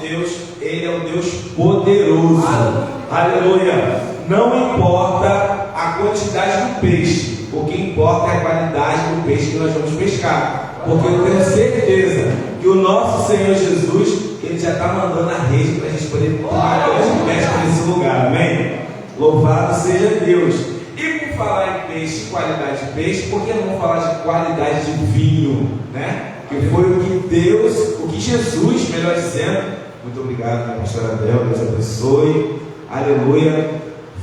Deus, Ele é um Deus poderoso. Aleluia. Não importa a quantidade do peixe, o que importa é a qualidade do peixe que nós vamos pescar. Porque eu tenho certeza que o nosso Senhor Jesus, Ele já está mandando a rede para a gente poder tomar grande pesca nesse lugar, amém? Louvado seja Deus. E por falar em peixe, qualidade de peixe, por que não vamos falar de qualidade de vinho, né? Que foi o que Deus, o que Jesus, melhor dizendo, muito obrigado, né, pastora Abel, Deus abençoe, aleluia,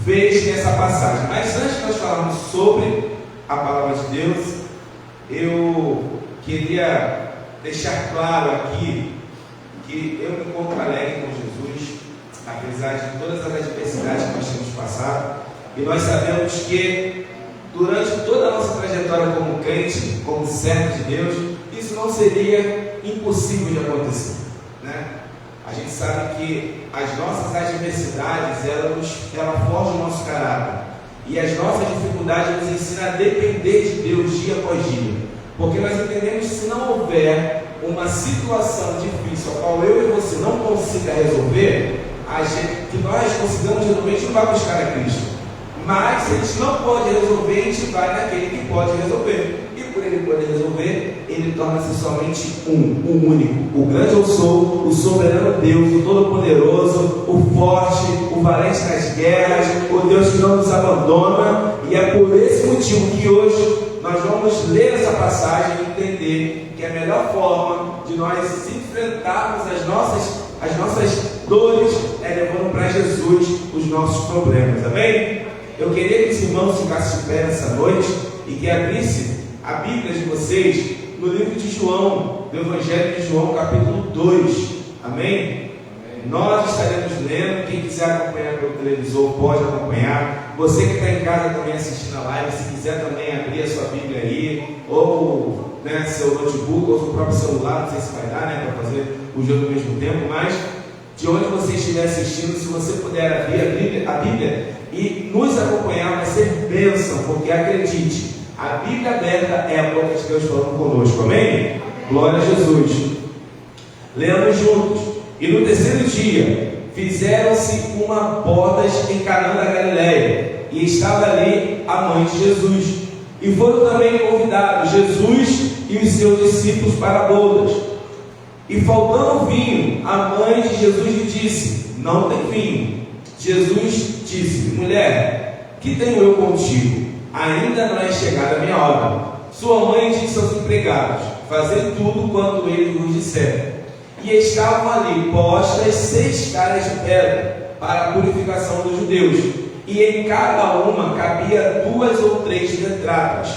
fez nessa passagem. Mas antes de nós falarmos sobre a palavra de Deus, eu queria deixar claro aqui que eu me encontro alegre com Jesus, apesar de todas as adversidades que nós temos passado, e nós sabemos que durante toda a nossa trajetória como crente, como servo de Deus, isso não seria impossível de acontecer, né? A gente sabe que as nossas adversidades, ela forjam o nosso caráter, e as nossas dificuldades nos ensinam a depender de Deus dia após dia, porque nós entendemos que se não houver uma situação difícil, a qual eu e você não consiga resolver, que nós consigamos resolver, a gente não vai buscar a Cristo. Mas se a gente não pode resolver, a gente vai naquele que pode resolver. E por ele poder resolver, ele torna-se somente o único. O grande eu sou, o soberano Deus, o todo-poderoso, o forte, o valente nas guerras, o Deus que não nos abandona. E é por esse motivo que hoje nós vamos ler essa passagem e entender que a melhor forma de nós enfrentarmos as nossas dores é levando para Jesus os nossos problemas, amém? Eu queria que os irmãos ficassem de pé nessa noite e que abrisse a Bíblia de vocês no livro de João, do Evangelho de João, capítulo 2, amém? Nós estaremos lendo, quem quiser acompanhar pelo televisor pode acompanhar, você que está em casa também assistindo a live, se quiser também abrir a sua Bíblia aí, ou seu notebook, ou seu próprio celular, não sei se vai dar, né, para fazer o jogo ao mesmo tempo, mas de onde você estiver assistindo, se você puder abrir a Bíblia e nos acompanhar, vai ser bênção, porque acredite, a Bíblia aberta é a boca de Deus falando conosco, amém? Glória a Jesus. Lemos juntos. E no terceiro dia fizeram-se uma bodas em Caná da Galileia, e estava ali a mãe de Jesus, e foram também convidados Jesus e os seus discípulos para bodas. E faltando vinho, a mãe de Jesus lhe disse: não tem vinho. Jesus disse: mulher, que tenho eu contigo? Ainda não é chegada a minha hora. Sua mãe disse aos empregados: fazei tudo quanto ele vos disser. E estavam ali postas 6 caras de pedra para a purificação dos judeus, e em cada uma cabia 2 ou 3 tetradas.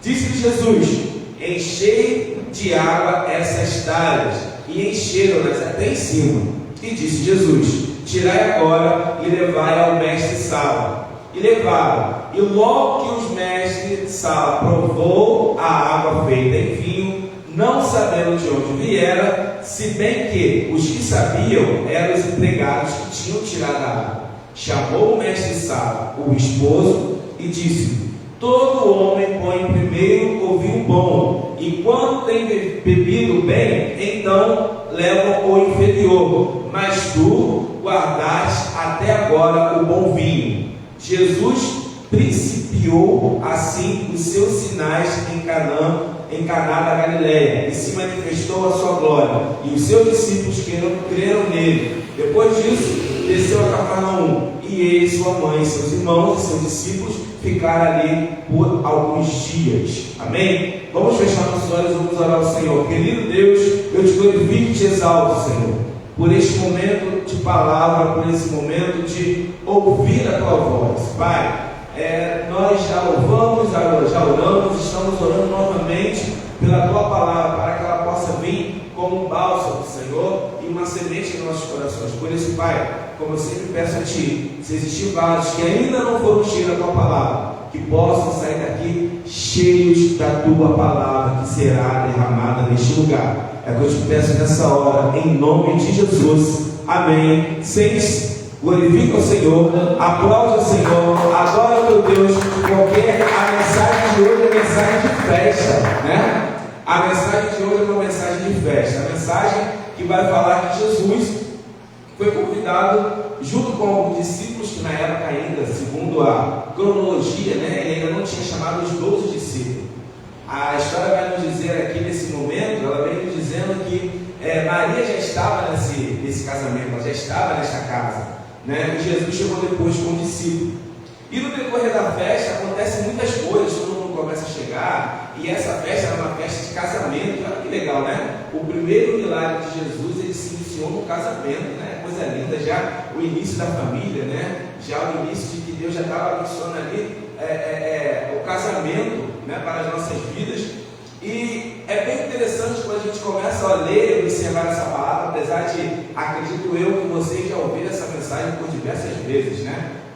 Disse-lhe Jesus: enchei de água essas talhas. E encheram-nas até em cima. E disse Jesus: tirai agora e levai ao mestre Sala. E levaram. E logo que os mestres Sala provou a água feita em vinho, não sabendo de onde viera, se bem que os que sabiam eram os empregados que tinham tirado a água. Chamou o mestre Sala, o esposo, e disse: todo homem põe primeiro o vinho bom, e quando tem bebido bem, então leva o inferior, mas tu guardaste até agora o bom vinho. Jesus principiou assim os seus sinais em Caná da Galileia, e se manifestou a sua glória, e os seus discípulos creram nele. Depois disso, desceu a Cafarnaum, e ele, sua mãe, seus irmãos e seus discípulos ficaram ali por alguns dias. Amém? Vamos fechar nossos olhos e vamos orar ao Senhor. Querido Deus, eu te glorifico e te exalto, Senhor, por este momento de palavra, por esse momento de ouvir a tua voz. Pai, nós já louvamos, já oramos, estamos orando novamente pela tua palavra, para que ela possa vir como um bálsamo, Senhor, e uma semente em nossos corações. Por isso, Pai, como eu sempre peço a Ti, se existir vasos que ainda não foram cheios da Tua palavra, que possam sair daqui cheios da Tua palavra, que será derramada neste lugar. É o que eu te peço nessa hora, em nome de Jesus. Amém. Glorifica o Senhor, aplaude o Senhor, adora o teu Deus, porque a mensagem de hoje é mensagem de festa, né? A mensagem de hoje é uma mensagem de festa, a mensagem que vai falar que Jesus foi convidado, junto com alguns discípulos, que na época ainda, segundo a cronologia, ele ainda não tinha chamado os 12 discípulos. A história vai nos dizer aqui nesse momento, ela vem nos dizendo que Maria já estava nesse casamento, ela já estava nesta casa, e Jesus chegou depois com o discípulo. E no decorrer da festa acontecem muitas coisas, todo mundo começa a chegar, e essa festa era uma festa de casamento. Olha que legal, O primeiro milagre de Jesus, ele se iniciou no casamento, coisa linda, já o início da família, já o início de que Deus já estava abençoando ali o casamento, para as nossas vidas. E é bem interessante quando a gente começa a ler e observar essa palavra, apesar de, acredito eu, que vocês já ouviram essa mensagem por diversas vezes,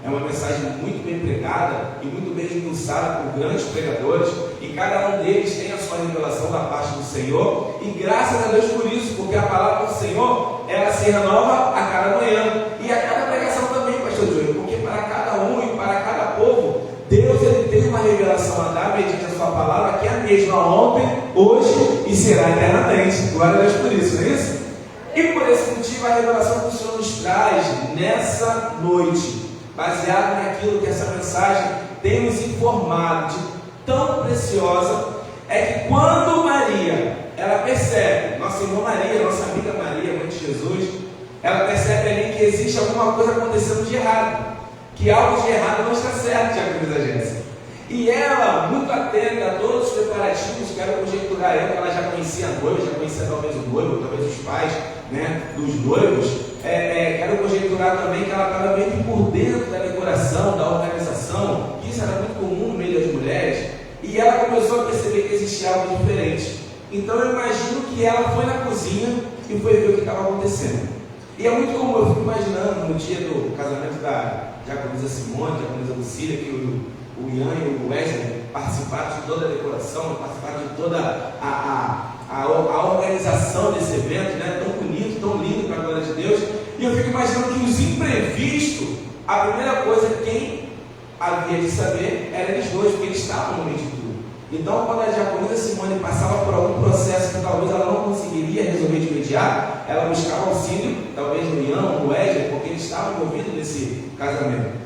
É uma mensagem muito bem pregada e muito bem impulsada por grandes pregadores, e cada um deles tem a sua revelação da parte do Senhor, e graças a Deus por isso, porque a palavra do Senhor, ela se renova a cada manhã, e a cada pregação também, pastor Júlio, porque para cada um e para cada povo, Deus ele tem uma revelação a dar mediante a sua palavra, que é a mesma ontem, hoje e será eternamente. Glória a Deus por isso, não é isso? E por esse motivo, a revelação que o Senhor nos traz nessa noite, baseado naquilo que essa mensagem tem nos informado de tão preciosa, é que quando Maria, ela percebe, nossa irmã Maria, nossa amiga Maria, mãe de Jesus, ela percebe ali que existe alguma coisa acontecendo de errado, que algo de errado não está certo, diaconisa Jéssica. E ela, muito atenta a todos os preparativos, quero conjecturar eu, que ela já conhecia a noiva, já conhecia talvez o noivo, talvez os pais dos noivos, quero conjecturar também que ela estava meio que por dentro da decoração, da organização, que isso era muito comum no meio das mulheres, e ela começou a perceber que existia algo diferente. Então eu imagino que ela foi na cozinha e foi ver o que estava acontecendo. E é muito comum, eu fico imaginando no dia do casamento da diaconisa Simone, diaconisa Lucília, que o Ian e o Wesley participaram de toda a decoração, participaram de toda a organização desse evento, tão bonito, tão lindo para a glória de Deus. E eu fico imaginando que os imprevistos, a primeira coisa quem havia de saber era eles dois, porque eles estavam no meio de tudo. Então, quando a diaconisa Simone passava por algum processo que talvez ela não conseguiria resolver de imediato, ela buscava auxílio, talvez no Ian ou no Wesley, porque eles estavam envolvidos nesse casamento.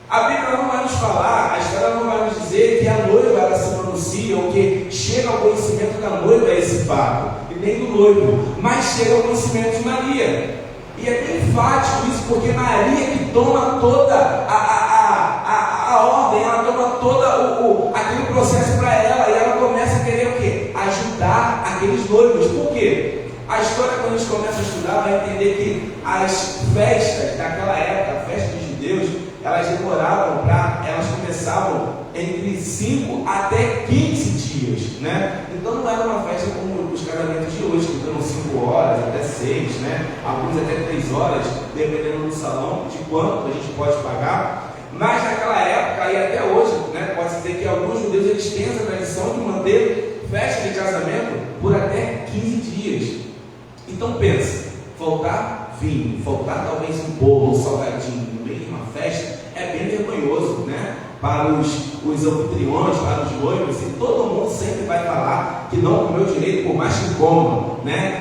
A Bíblia não vai nos falar, a história não vai nos dizer que a noiva ela se pronuncia ou que chega ao conhecimento da noiva esse fato, e nem do noivo, mas chega ao conhecimento de Maria. E é bem enfático isso, porque Maria que toma toda a ordem, ela toma todo aquele processo para ela, e ela começa a querer o quê? Ajudar aqueles noivos. Por quê? A história, quando a gente começa a estudar, vai entender que as festas daquela época, a festa dos judeus, elas demoravam elas começavam entre 5 até 15 dias, Então não era uma festa como os casamentos de hoje, que duram 5 horas, até 6, Alguns até 3 horas, dependendo do salão, de quanto a gente pode pagar. Mas naquela época, e até hoje, pode-se dizer que alguns judeus eles têm essa tradição de manter festa de casamento por até 15 dias. Então pensa, faltar vinho, faltar talvez um bolo, um salgadinho no meio de uma festa, é bem vergonhoso, para os anfitriões, para os noivos, e todo mundo sempre vai falar que não comeu direito, por mais que coma,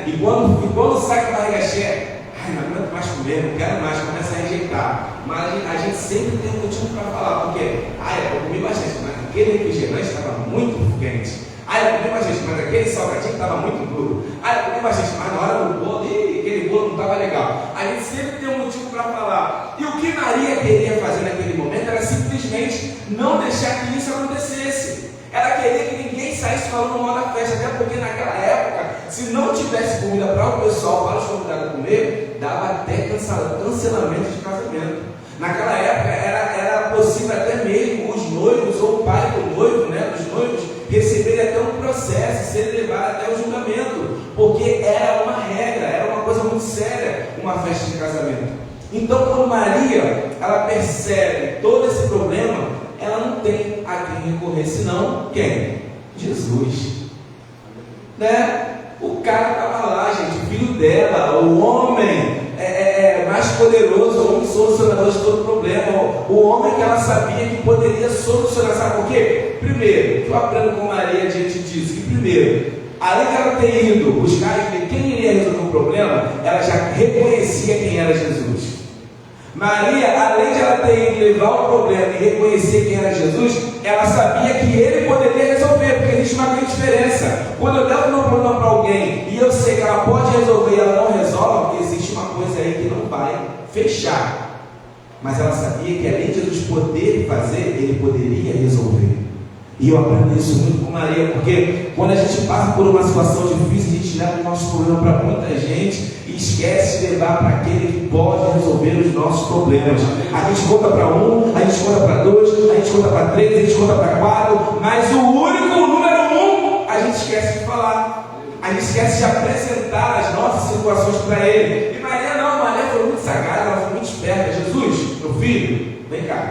E quando sai com a barriga cheia, não aguento mais comer, não quero mais, começa a rejeitar. Mas a gente sempre tem um motivo para falar, porque, eu comi bastante, mas aquele refrigerante estava muito quente. Eu comi bastante, mas aquele salgadinho estava muito duro. Eu comi bastante, mas na hora do bolo, aquele bolo não estava legal. A gente sempre tem um motivo para falar. E o que Maria queria fazer naquele momento era simplesmente não deixar que isso acontecesse. Ela queria que ninguém saísse falando mal da festa, até porque naquela época, se não tivesse comida para o pessoal, para os convidados comer, dava até cancelamento de casamento. Naquela época era possível até mesmo os noivos ou o pai do noivo, dos noivos, receberem até um processo, serem levados até o julgamento, porque era uma regra, era uma coisa muito séria, uma festa de casamento. Então, quando Maria ela percebe todo esse problema, ela não tem a quem recorrer, senão quem? Jesus, O cara estava lá, gente, o filho dela, o homem mais poderoso, o homem solucionador de todo problema, o homem que ela sabia que poderia solucionar. Sabe por quê? Primeiro, eu aprendo com Maria diante disso, que primeiro, além de ela ter ido buscar quem iria resolver o problema, ela já reconhecia reconhecia quem era Jesus. Maria, além de ela ter ido levar o problema e reconhecer quem era Jesus, ela sabia que ele poderia resolver, porque existe uma grande diferença. Quando eu levo meu problema para alguém e eu sei que ela pode resolver e ela não resolve, existe uma coisa aí que não vai fechar. Mas ela sabia que além de Jesus poder fazer, ele poderia resolver. E eu aprendo isso muito com Maria, porque quando a gente passa por uma situação difícil, a gente leva o nosso problema para muita gente e esquece de levar para aquele que pode resolver os nossos problemas. A gente conta para um, a gente conta para dois, a gente conta para três, a gente conta para quatro, mas o único, o número um, a gente esquece de falar. A gente esquece de apresentar as nossas situações para ele. E Maria não, Maria foi muito sagaz, ela foi muito esperta. Jesus, meu filho, vem cá.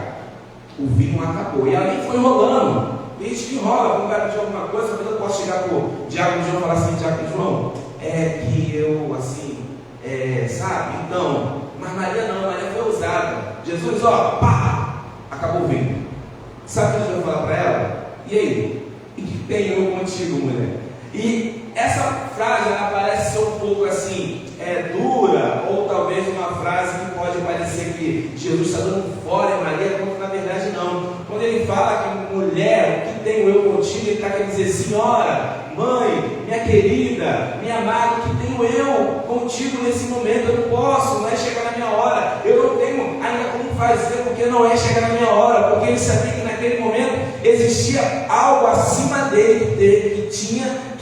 O vinho acabou. E ela nem foi enrolando. Tem gente que enrola, quando vai pedir alguma coisa, mas eu posso chegar para o Diácono João e falar assim: Diácono João, é que eu, assim, sabe? Então, mas Maria não, Maria foi ousada. Jesus, ó, pá, acabou o vinho. Sabe o que Jesus vai falar para ela? E aí? E que tem eu contigo, mulher? E essa frase, ela parece ser um pouco assim, dura, ou talvez uma frase que pode parecer que Jesus está dando fora em Maria, quando na verdade não. Quando ele fala que mulher, o que tenho eu contigo, ele está querendo dizer: senhora, mãe, minha querida, minha amada, o que tenho eu contigo nesse momento? Eu não posso, não é chegar na minha hora, eu não tenho ainda como fazer, porque não é chegar na minha hora, porque ele sabia que naquele momento existia algo acima dele que tinha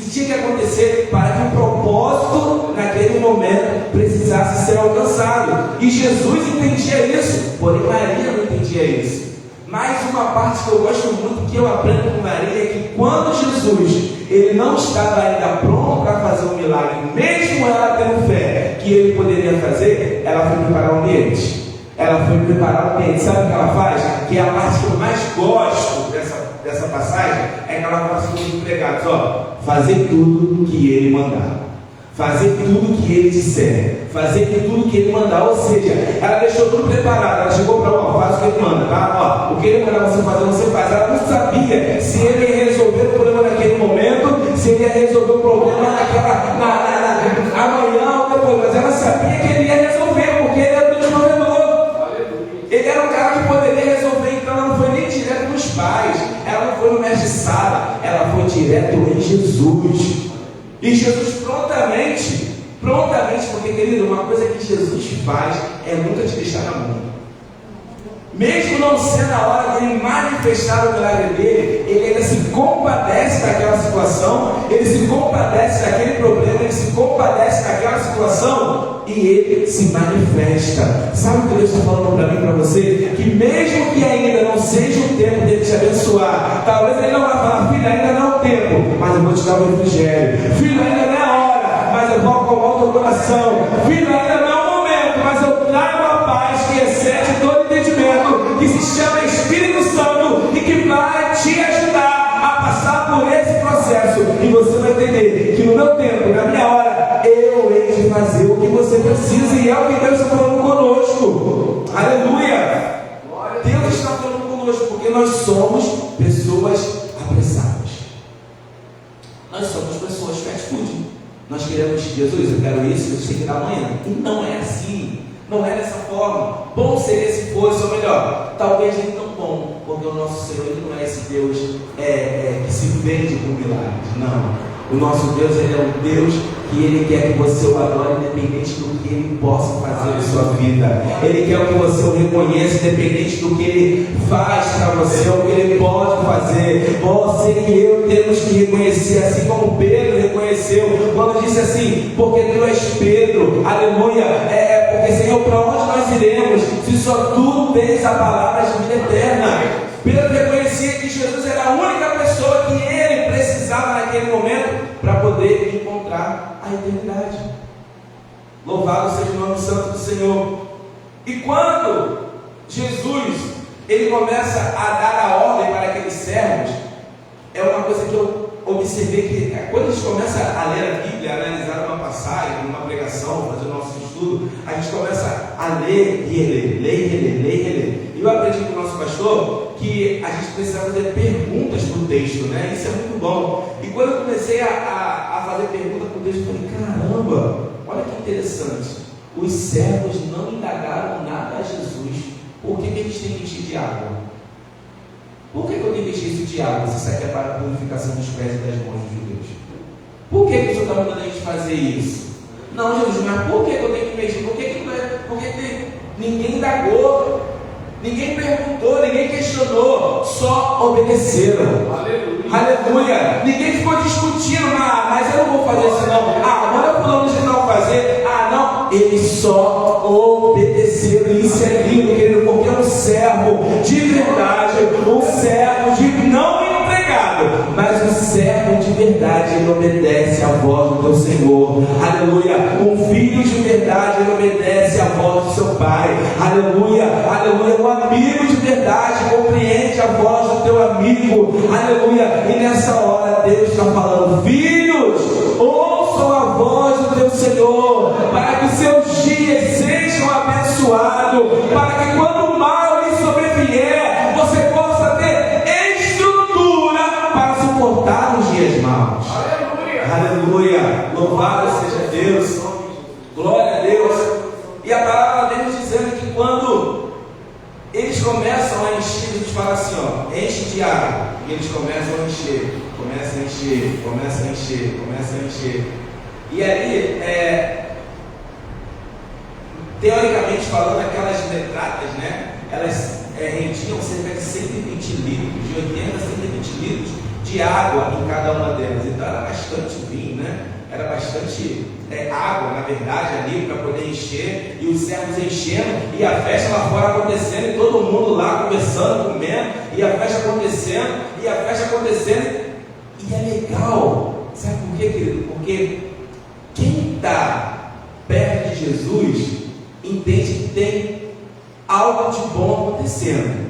que acontecer para que o propósito naquele momento precisasse ser alcançado. E Jesus entendia isso, porém Maria não entendia isso. Mais uma parte que eu gosto muito, que eu aprendo com Maria, é que quando Jesus ele não estava ainda pronto para fazer um milagre, mesmo ela tendo fé que ele poderia fazer, ela foi preparar o ambiente. Ela foi preparar o ambiente. Sabe o que ela faz? Que é a parte que eu mais gosto dessa passagem, é que ela fala assim com os empregados: ó, fazer tudo que ele mandar, fazer tudo que ele disser, fazer tudo que ele mandar. Ou seja, ela deixou tudo preparado. Ela chegou para o faz o que ele manda, tá? Ó, o que ele mandar você fazer, você faz. Ela não sabia se ele ia resolver o problema naquele momento, se ele ia resolver o problema amanhã ou depois, mas ela sabia que ele ia resolver, porque ele era o desenvolvedor. Ele era um cara que poderia resolver. Então ela não foi nem direto nos pais, ela não foi no mestre Sala, ela foi direto em Jesus. E Jesus prontamente, porque querido, uma coisa que Jesus faz é nunca te deixar na mão. Mesmo não sendo a hora dele manifestar o milagre dele, ele ainda se compadece daquela situação, ele se compadece daquele problema, ele se compadece daquela situação e ele se manifesta. Sabe o que Deus está falando para mim e para você? Que mesmo que ainda não seja o tempo dele te abençoar, talvez ele não vai falar: filho, ainda não é o tempo, mas eu vou te dar o refrigério. Filho, ainda não é a hora, mas eu vou acalmar o teu coração. Filho, ainda não é o momento, mas eu trago a paz que excede todo entendimento, que se chama Espírito Santo e que vai te ajudar a passar por esse processo. E você vai entender que no meu tempo, na minha hora, eu hei de fazer o que você precisa, e é o que Deus está falando conosco. Aleluia! Deus está falando conosco, porque nós somos pessoas apressadas. Nós somos pessoas fast food. Nós queremos: Jesus, eu quero isso, eu sei que dá amanhã. E não é assim. Não é dessa forma. Bom seria se fosse, ou melhor, talvez nem tão bom, porque o nosso Senhor, ele não é esse Deus que se vende com milagres. Não. O nosso Deus, ele é um Deus que ele quer que você o adore independente do que ele possa fazer na sua vida. Ele quer que você o reconheça independente do que ele faz para você, o que ele pode fazer. Você e eu temos que reconhecer, assim como Pedro reconheceu quando disse assim: porque tu és Pedro, aleluia, porque Senhor, para onde nós iremos se só tu tens a palavra de vida eterna? Pedro reconhecia que Jesus era a única pessoa que ele precisava naquele momento para poder encontrar a eternidade. Louvado seja o nome santo do Senhor. E quando Jesus ele começa a dar a ordem para aqueles servos, é uma coisa que eu observei, que quando a gente começa a ler a Bíblia, a analisar uma passagem, uma pregação, fazer o nosso estudo, a gente começa a ler e reler, ler. E eu aprendi com o nosso pastor que a gente precisa fazer perguntas para o texto, né? Isso é muito bom. E quando eu comecei a fazer perguntas para o texto, eu falei: caramba, olha que interessante. Os servos não indagaram nada a Jesus. Por que eles têm que encher de água? Por que eu tenho que encher isso de água? Se isso aqui é para a purificação dos pés e das mãos dos judeus. Por que o Senhor está mandando a gente fazer isso? Não, Jesus, mas por que eu tenho que mexer? Por que ninguém indagou? Ninguém perguntou, ninguém questionou, só obedeceram. Aleluia. Aleluia. Ninguém ficou discutindo, mas eu não vou fazer isso não. Manda fulano de não fazer. Não. Eles só obedeceram. Isso é lindo, querido, porque é um servo de verdade, um servo de não empregado, mas um servo de verdade, ele obedece à voz do teu Senhor. Aleluia. Um filho de verdade, ele obedece à voz do seu pai. Aleluia. Aleluia. Um amigo de verdade compreende a voz do teu amigo. Aleluia. E nessa hora Deus está falando: filhos, ouçam a voz do teu Senhor, para que seus dias sejam abençoados, para que quando o mal lhe sobrevier, você possa ter estrutura para suportar os dias maus. Aleluia. Aleluia. Louvado seja Deus. Glória a Deus. E a palavra vem nos dizendo que quando eles começam a encher, eles falam assim, enche de água. E eles começam a encher, começam a encher, começam a encher, começam a encher. E aí, teoricamente falando, aquelas letradas, né? Elas rendiam cerca de 120 litros, de 80 a 120 litros de água em cada uma delas. Então era bastante vinho, né? Era bastante água, na verdade, ali para poder encher, e os servos enchendo, e a festa lá fora acontecendo, e todo mundo lá conversando, comendo, e a festa acontecendo, e a festa acontecendo. E é legal, sabe por quê, querido? Porque quem está perto de Jesus entende que tem algo de bom acontecendo.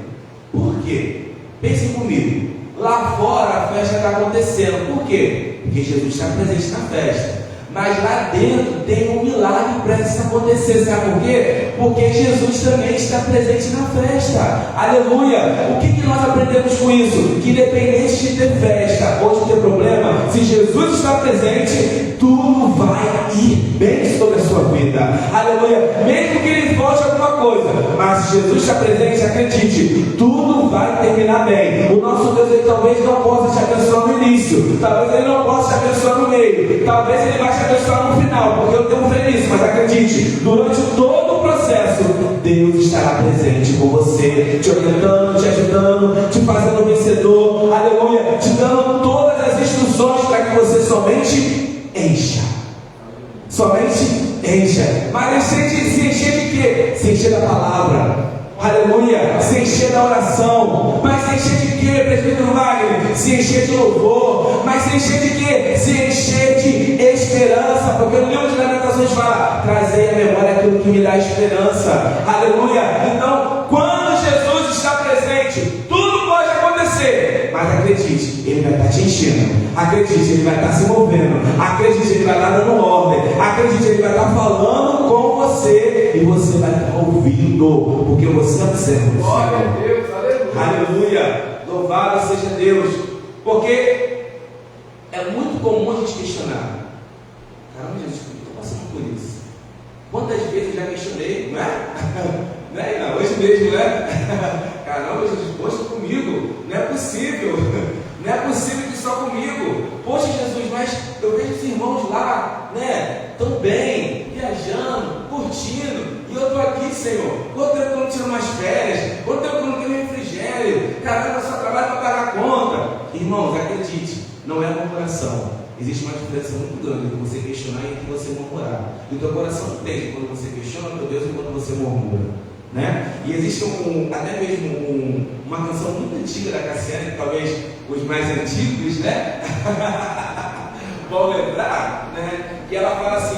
Por quê? Pensem comigo. Lá fora a festa está acontecendo. Por quê? Porque Jesus está presente na festa. Mas lá dentro tem um milagre para isso acontecer. Sabe por quê? Porque Jesus também está presente na festa. Aleluia. O que nós aprendemos com isso? Que independente de ter festa ou de ter problema, se Jesus está presente, tudo vai ir bem sobre a sua vida. Aleluia. Mesmo que ele volte alguma coisa, mas se Jesus está presente, acredite, tudo vai terminar bem. O nosso Deus, ele talvez não possa te abençoar no início, talvez ele não possa te abençoar no meio, talvez ele vai te abençoar no final, porque eu tenho feliz, mas acredite, durante todo o processo, Deus estará presente com você, te orientando, te ajudando, te fazendo vencedor, aleluia, te dando todas as instruções para que você somente encha. Somente encha. Mas se encher de quê? Se encher da palavra. Aleluia. Se encher da oração. Mas se encher de quê, presbítero Wagner? Se encher de louvor. Mas se encher de quê? Se encher de esperança. Porque no livro de Lamentações fala: trazei à memória aquilo que me dá esperança. Aleluia. Então, quando Jesus está presente, tudo pode acontecer. Mas acredite, ele vai estar te enchendo. Acredite, ele vai estar se movendo. Acredite, ele vai estar dando ordem. Acredite, ele vai estar falando com você. E você vai estar ouvindo, porque você é um servo do Senhor. Glória a Deus, aleluia. Louvado seja Deus. Porque é muito comum a gente questionar: caramba, Jesus, eu estou passando por isso. Quantas vezes eu já questionei, não é? Não é? Não, hoje mesmo, né? Caramba, Jesus, poxa, comigo, não é possível. Não é possível que só comigo. Poxa, Jesus, mas eu vejo os irmãos lá, né? Tão bem, viajando, curtindo, e eu estou aqui, Senhor. Quanto tempo que eu não tiro mais férias? Quanto tempo que eu não tenho refrigério? Caramba, eu só trabalho para pagar a conta. Irmãos, acredite, não é murmuração. Existe uma diferença muito grande entre você questionar e entre você murmurar. E o teu coração entende quando você questiona teu Deus e quando você murmura. Né? E existe até mesmo uma canção muito antiga da Cassiane, que talvez os mais antigos, né? vão lembrar, né? Que ela fala assim,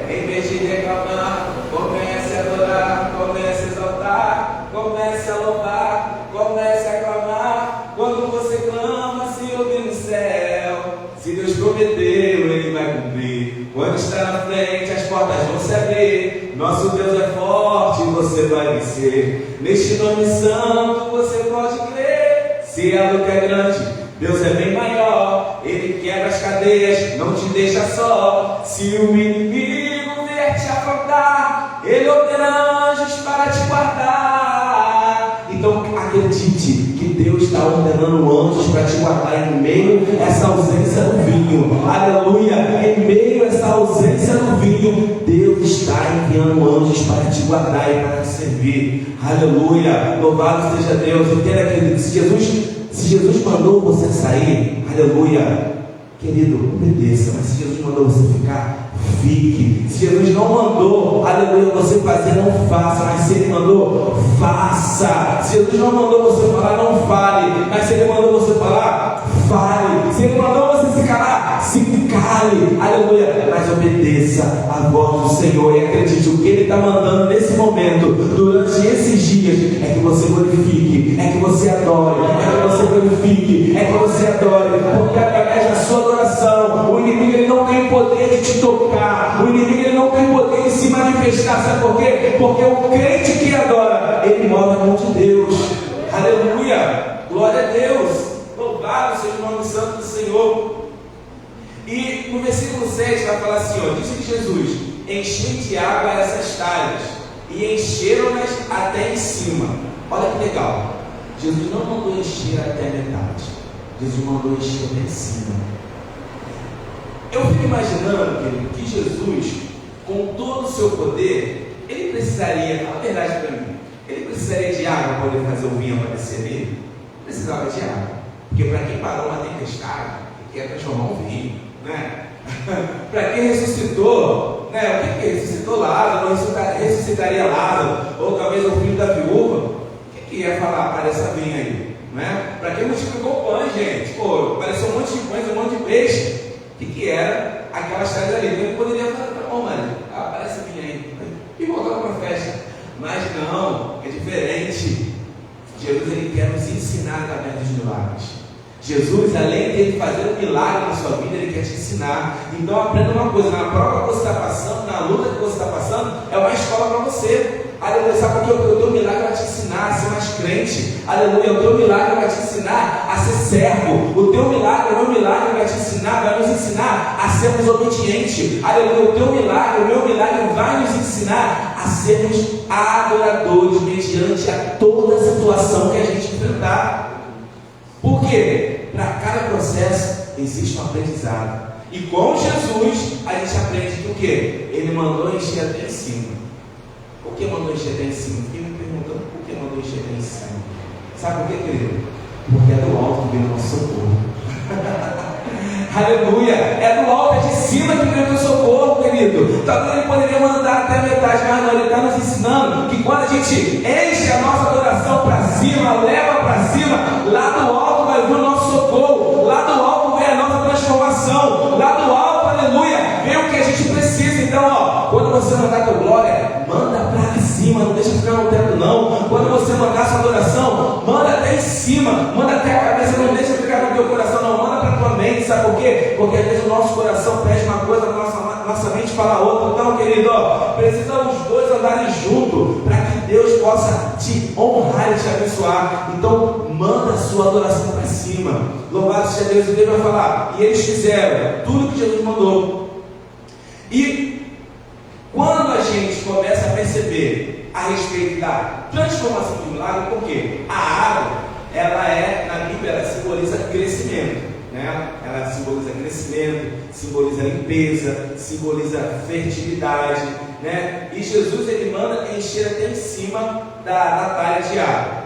em vez de reclamar, comece a adorar, comece a exaltar, comece a louvar, comece a clamar. Quando você clama, se ouve no céu. Se Deus prometeu, Ele vai cumprir. Quando está na frente, as portas vão se abrir. Nosso Deus é forte, você vai vencer. Neste nome santo, você pode crer. Se a luta é grande, Deus é bem maior. Ele quer quebra as cadeias, não te deixa só. Se o inimigo vier te afrontar, ele ordena anjos para te guardar. Então acredite que Deus está ordenando anjos para te guardar em meio a essa ausência do vinho. Aleluia! Em meio a essa ausência do vinho, Deus está enviando anjos para te guardar e para te servir. Aleluia! Louvado seja Deus. Entenda, querido, se Jesus mandou você sair, aleluia, querido, obedeça. Mas se Jesus mandou você ficar, fique. Se Jesus não mandou, aleluia, você fazer, não faça. Mas se Ele mandou, faça. Se Jesus não mandou você falar, não fale. Mas se Ele mandou você falar, fale. Se Ele mandou você se calar, se cale. Aleluia, mas obedeça a voz do Senhor. E acredite, o que Ele está mandando nesse momento, durante esses dias, é que você glorifique, é que você adore, é que você glorifique, é que você adore. Porque através da sua adoração, o inimigo ele não tem poder de te tocar, o inimigo ele não tem poder de se manifestar. Sabe por quê? Porque o crente que adora, ele move a mão de Deus. Aleluia, glória a Deus, louvado seja o nome santo do Senhor. E no versículo 7 vai falar assim, ó, disse Jesus: enchei de água essas talhas, e encheram-nas até em cima. Olha que legal, Jesus não mandou encher até a metade, Jesus mandou encher até em cima. Eu fico imaginando, querido, que Jesus, com todo o seu poder, ele precisaria, fala a verdade para mim, ele precisaria de água para poder fazer o vinho aparecer nele? Precisava de água, porque para quem parou uma tempestade, quer transformar um vinho, né? Para quem ressuscitou, né? O que ressuscitou Lázaro, ressuscitaria Lázaro, ou talvez o filho da viúva, o que ia falar? Apareça vinho aí, né? Para quem multiplicou pães, gente, pô, apareceu um monte de pães, um monte de peixe. O que era aquelas talhas ali? Ele poderia falar, tá bom, mano, aparece vinho aí, e voltar para a festa. Mas não, é diferente. Jesus ele quer nos ensinar através dos milagres. Jesus, além de ele fazer um milagre na sua vida, ele quer te ensinar. Então aprenda uma coisa: na prova que você está passando, na luta que você está passando, é uma escola para você. Aleluia, sabe porque o teu milagre vai te ensinar a ser mais crente. Aleluia, o teu milagre vai te ensinar a ser servo. O teu milagre, o meu milagre vai te ensinar, vai nos ensinar a sermos obedientes. Aleluia, o teu milagre, o meu milagre vai nos ensinar a sermos adoradores mediante a toda a situação que a gente enfrentar. Por quê? Para cada processo existe um aprendizado. E com Jesus a gente aprende que o quê? Ele mandou encher até em cima. Por que mandou encher até em cima? Fiquei me perguntando por que mandou encher até em cima. Sabe por quê, querido? Porque é do alto que vem o nosso socorro. Aleluia! É do alto, é de cima que vem o socorro, querido. Talvez ele poderia mandar até a metade, mas não, ele está nos ensinando que quando a gente enche a nossa adoração para cima, leva para cima, lá do alto vai vir o nosso socorro, lá do alto vem a nossa transformação, lá do alto, aleluia, vem o que a gente precisa. Então, ó, quando você mandar a tua glória, manda para cima, não deixa ficar no teto não. Quando você mandar a sua adoração, manda até em cima, manda até a cabeça, não deixa ficar no teu coração não, manda para a tua mente. Sabe por quê? Porque às vezes o nosso coração pede uma coisa, a nossa mente fala outra. Então, querido, ó, precisamos os dois andarem juntos para que Deus possa te honrar e te abençoar. Então, manda a sua adoração para cima. Louvado seja Deus. E Deus vai falar: e eles fizeram tudo que Jesus mandou. E quando a gente começa a perceber a respeito da transformação do milagre, por quê? A água, ela na Bíblia, ela simboliza crescimento, né? Ela simboliza crescimento, simboliza limpeza, simboliza fertilidade, né? E Jesus ele manda encher até em cima da talha de água.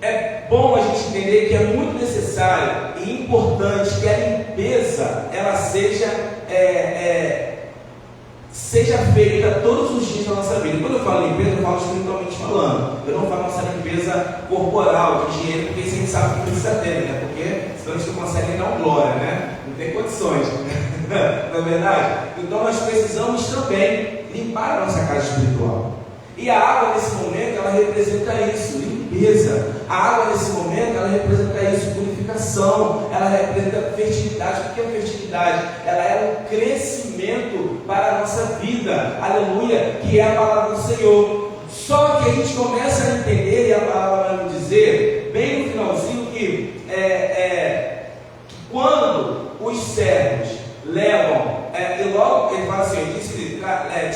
É bom a gente entender que é muito necessário e importante que a limpeza ela seja feita todos os dias da nossa vida. Quando eu falo limpeza, eu falo espiritualmente falando. Eu não falo nossa limpeza corporal, de higiene, porque a gente sabe que precisa ter, né? Porque senão a gente não consegue dar glória, né? Não tem condições, não é verdade? Então nós precisamos também limpar a nossa casa espiritual. E a água nesse momento, ela representa isso, limpeza. A água nesse momento, ela representa isso, purificação. Ela representa fertilidade. O que é fertilidade? Ela é um crescimento para a nossa vida, aleluia, que é a palavra do Senhor. Só que a gente começa a entender, e a palavra vai nos dizer, bem no finalzinho, que quando os levam, e logo ele fala assim, disse,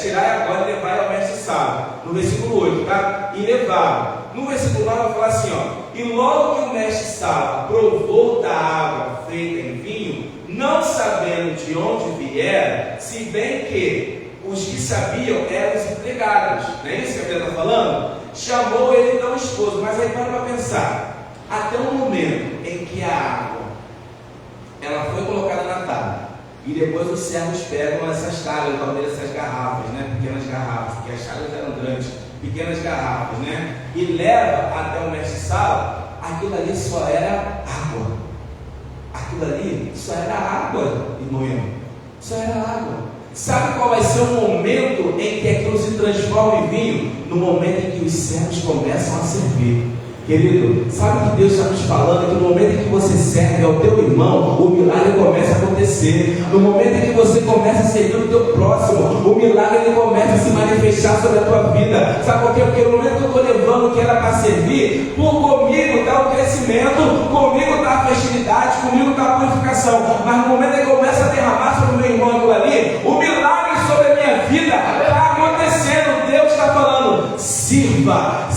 tirai agora e levai ao mestre Sala, no versículo 8, tá? E levaram. No versículo 9 vai falar assim, ó, e logo que o mestre Sala provou da água feita em vinho, não sabendo de onde viera, se bem que os que sabiam eram os empregados, não é isso que a Bíblia está falando? Chamou ele então esposo, mas aí para pensar, até o momento em que a água ela foi colocada na tábua, e depois os servos pegam essas tábuas, talvez essas garrafas, né? Pequenas garrafas, porque as tábuas eram grandes, pequenas garrafas, né? E leva até o mestre Sala, aquilo ali só era água. Aquilo ali só era água, irmão. Só era água. Sabe qual vai ser o momento em que aquilo se transforma em vinho? No momento em que os servos começam a servir. Querido, sabe o que Deus está nos falando? Que no momento em que você serve ao teu irmão, o milagre começa a acontecer. No momento em que você começa a servir o teu próximo, o milagre ele começa a se manifestar sobre a tua vida. Sabe por quê? Porque no momento que eu estou levando o que era para servir, comigo está o crescimento, comigo está a festividade, comigo está a purificação. Mas no momento em que começa a derramar sobre o meu irmão aquilo ali, o milagre sobre a minha vida está acontecendo. Deus está falando, sirva,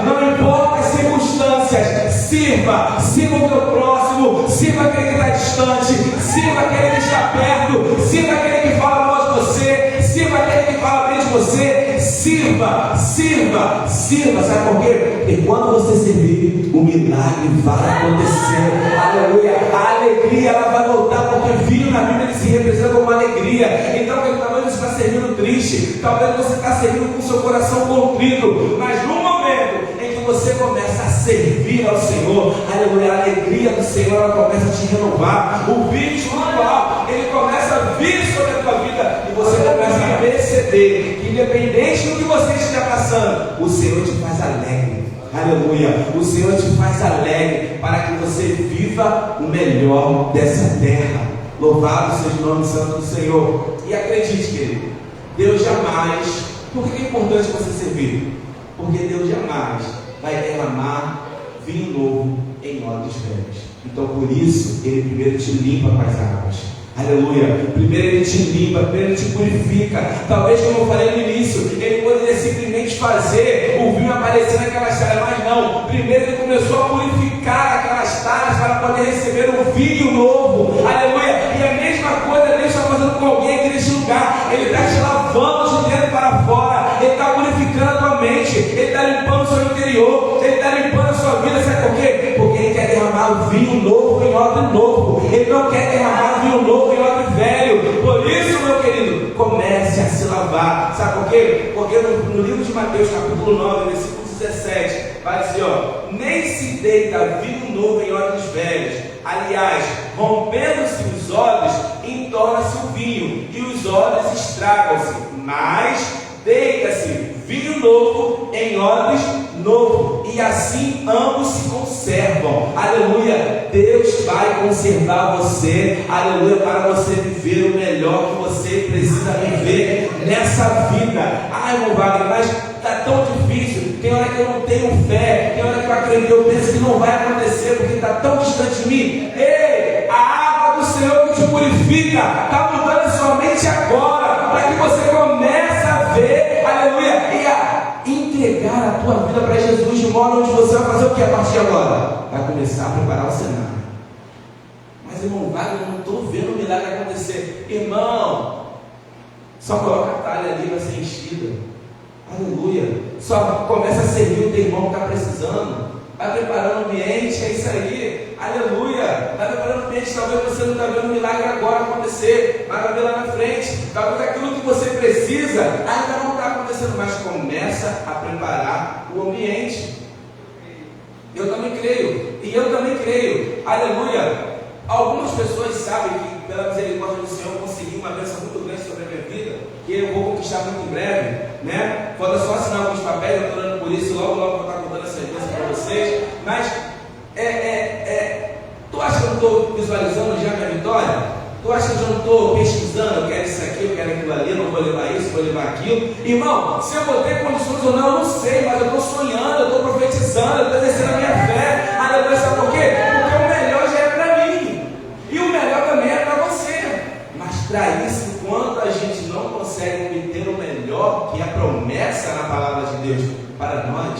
não importa as circunstâncias, sirva o teu próximo, sirva aquele que está distante, sirva aquele que está perto, sirva aquele que fala mal de você, sirva aquele que fala bem de você, sirva, sabe por quê? Porque quando você servir, o milagre vai acontecer, aleluia, a alegria ela vai voltar, porque vinho na Bíblia ele se representa como uma alegria. Então talvez você está servindo triste, talvez você está servindo com o seu coração contrito, mas no momento em que você começa a servir ao Senhor, aleluia, a alegria do Senhor ela começa a te renovar, o vinho espiritual ele começa a vir sobre a tua vida e você começa a perceber que independente do que você esteja passando, o Senhor te faz alegre, aleluia, o Senhor te faz alegre para que você viva o melhor dessa terra. Louvado seja o nome santo do Senhor. E acredite, querido, Deus jamais, por que é importante você servir? Porque Deus jamais vai derramar vinho novo em odres velhos. Então por isso Ele primeiro te limpa com as águas, aleluia, primeiro Ele te limpa, primeiro Ele te purifica. Talvez, como eu falei no início, Ele poderia simplesmente fazer o vinho aparecer naquelas talhas, mas não, primeiro Ele começou a purificar aquelas talhas para poder receber um vinho novo, aleluia. E a mesma coisa Deus está fazendo com alguém aqui neste lugar, Ele está te lavando de dentro para fora, Ele está purificando a tua mente, Ele está limpando o seu interior, Ele está limpando a sua vida. Sabe por quê? Porque Ele quer derramar o vinho novo em odre novo, Ele não quer derramar o vinho novo em odre velho. Por isso, meu querido, comece a se lavar. Sabe por quê? Porque no livro de Mateus, capítulo 9, versículo 17, vai dizer, ó, nem se deita vinho novo em odres velhos. Aliás, rompendo-se os odres, entorna-se o vinho, e os odres estragam-se. Mas deita-se vinho novo em odres novo, e assim ambos se conservam. Aleluia. Deus vai conservar você, aleluia, para você viver o melhor que você precisa viver nessa vida. Ai, irmão Wagner, mas está tão difícil. Tem hora que eu não tenho fé, tem hora que eu acredito, eu penso que não vai acontecer porque está tão distante de mim. Ei, a água do Senhor que te purifica está mudando a sua mente agora, para que você comece a ver, aleluia, e a entregar a tua vida para Jesus, de modo onde você vai fazer o que a partir de agora? Vai começar a preparar o cenário. Mas, irmão Wagner, eu não estou vendo o milagre acontecer. Irmão, só coloca a talha ali, vai ser enchida. Aleluia. Só começa a servir o teu irmão que está precisando. Vai preparando o ambiente, é isso aí. Aleluia. Vai preparando o ambiente. Talvez você não está vendo o milagre agora acontecer, mas vai ver lá na frente. Talvez aquilo que você precisa ainda não está acontecendo, mas começa a preparar o ambiente. Eu também creio. E eu também creio. Aleluia. Algumas pessoas sabem que pela misericórdia do Senhor eu consegui uma bênção muito grande sobre a minha vida, que eu vou conquistar muito em breve, né? Falta só assinar alguns papéis, eu estou orando por isso, logo vou estar contando essa bênção para vocês. Mas, tu acha que eu estou visualizando já a minha vitória? Tu acha que eu já não estou pesquisando, eu quero isso aqui, eu quero aquilo ali, eu não vou levar isso, vou levar aquilo? Irmão, se eu vou ter condições ou não, eu não sei, mas eu estou sonhando, eu estou profetizando, eu estou exercendo a minha fé. Aleluia, sabe por quê? Porque o melhor já é para mim, e o melhor também é para você. Para isso, quando a gente não consegue obter o melhor, que é a promessa na palavra de Deus para nós,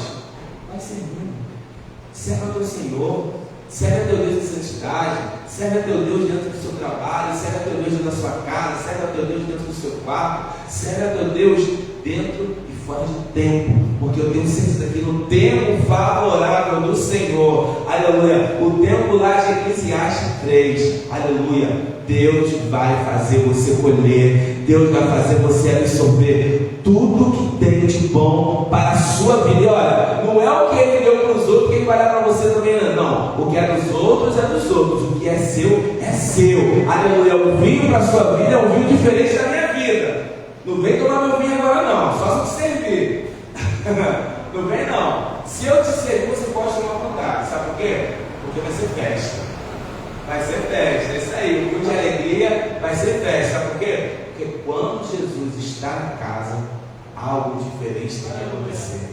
vai servindo. Serve ao teu Senhor, serve a teu Deus de santidade, serve a teu Deus dentro do seu trabalho, serve a teu Deus dentro da sua casa, serve a teu Deus dentro do seu quarto, serve a teu Deus dentro e fora de tempo, porque eu tenho certeza que no tempo favorável do Senhor, aleluia, o tempo lá de Eclesiastes 3, aleluia, Deus vai fazer você colher, Deus vai fazer você absorver tudo que tem de bom para a sua vida. E olha, não é o que Ele deu para os outros que Ele vai dar para você também, não. O que é dos outros é dos outros, o que é seu, aleluia. O vinho para a sua vida é um vinho diferente da minha vida. Não vem tomar meu vinho agora não, só se te servir. Não vem não. Se eu te servir, você pode tomar vontade. Sabe por quê? Porque vai ser festa. Vai ser festa, é isso aí. O vinho de alegria vai ser festa. Sabe por quê? Porque quando Jesus está na casa, algo diferente tem que acontecer.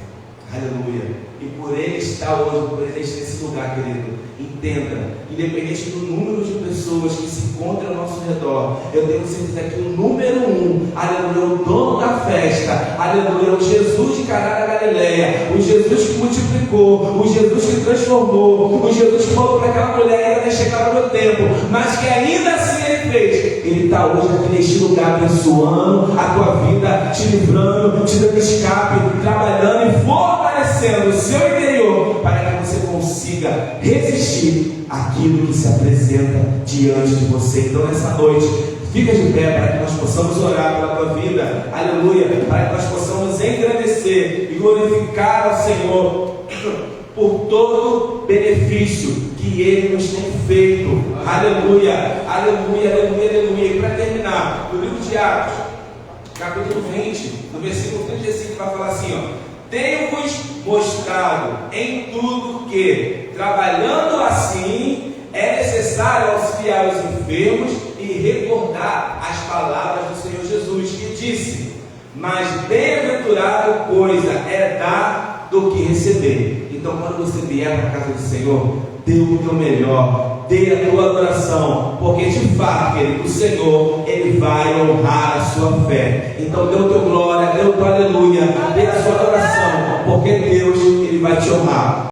Aleluia. E por Ele estar hoje, por Ele estar nesse lugar, querido, entenda, independente do número de pessoas que se encontram ao nosso redor, eu tenho certeza que o número 1, aleluia, o dono da festa, aleluia, o Jesus de Caná da Galileia, o Jesus que multiplicou, o Jesus que transformou, o Jesus que falou para aquela mulher ainda ter chegado no meu tempo, mas que ainda assim Ele fez. Ele está hoje aqui neste lugar abençoando a tua vida, te livrando, te dando escape, trabalhando e fortalecendo o seu interior para que você consiga resistir àquilo que se apresenta diante de você. Então nessa noite, fica de pé para que nós possamos orar pela tua vida, aleluia, para que nós possamos engrandecer e glorificar ao Senhor por todo benefício que Ele nos tem feito, aleluia, aleluia, aleluia, aleluia. E para terminar, no livro de Atos, capítulo 20, no versículo 35, vai falar assim, ó: tenho-vos mostrado em tudo que, trabalhando assim, é necessário auxiliar os enfermos e recordar as palavras do Senhor Jesus, que disse: mas bem-aventurado coisa é dar do que receber. Então, quando você vier para a casa do Senhor, dê o teu melhor, dê a tua adoração, porque de fato, querido, o Senhor, Ele vai honrar a sua fé. Então dê o teu glória, dê o teu aleluia, dê a sua adoração, porque Deus, Ele vai te honrar.